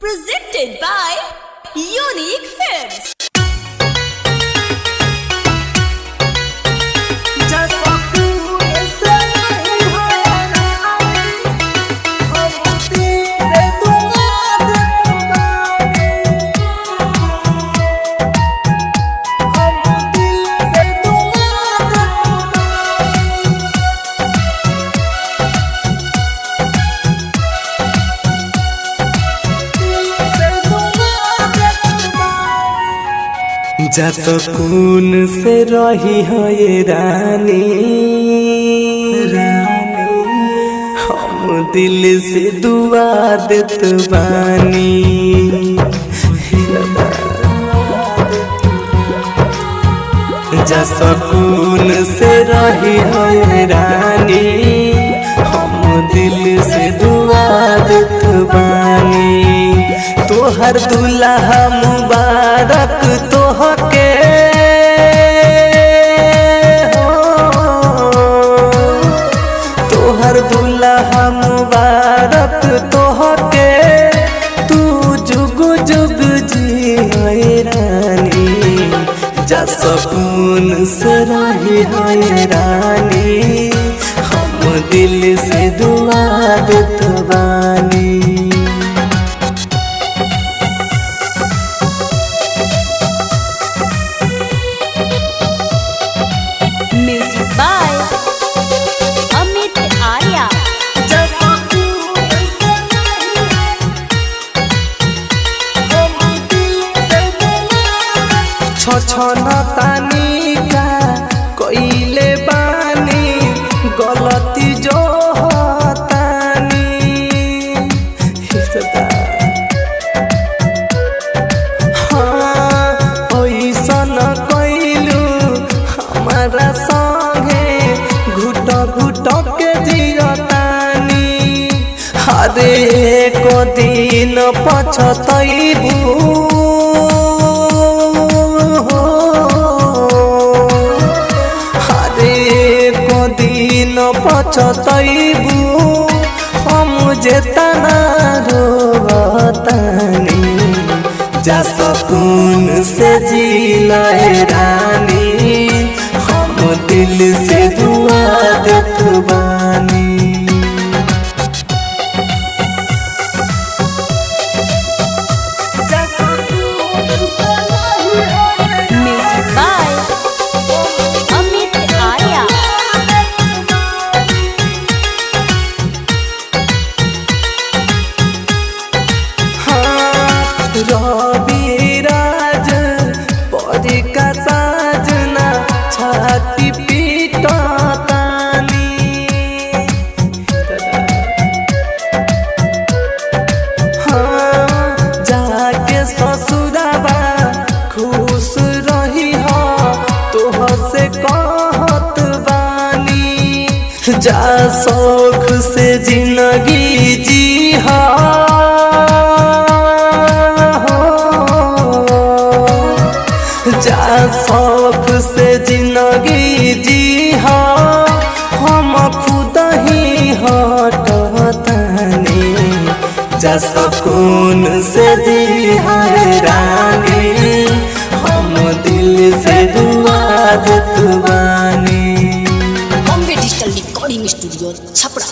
Presented by Unique Films. जा सुकून से रही हो ये रानी, हम दिल से दुआ देत बानी। जा सुकून से रही हो ये रानी, हम दिल से दुआ देत बानी। तोहर दुल्हा मुबारक तोहके तोहर दुल्हा मुबारक तोहके, तू जुग जुग जी रानी। जा सुकून से रही है रानी, हम दिल से दुआ देत बानी। Music by Amit Arya. छछन तानी का कोइले बानी, गलती जो तानी। हाँ ओइसन कइलू हमारा संगे, घुट घुट के जियतानी। हरे को दिन पछतइबू, पछतइबू हम जेतना रोवतानी। जा सुकून से जिलाए रानी, हम दिल से दुआ देत बानी। Music by Amit Arya. Ravi Raj परी का साजना, छाती पीटतानी। हाँ जाके ससुराबा खुश रही हो, तोह से कहत बानी। जा शौक से जिंदगी जी हा, जा शौक से जिंदगी जी हा, हम खुद ही हटतानी। जा सुकून से दी है रानी, हम दिल से दुआ देत बानी। Bombay Digital Recording Studio, Chapra.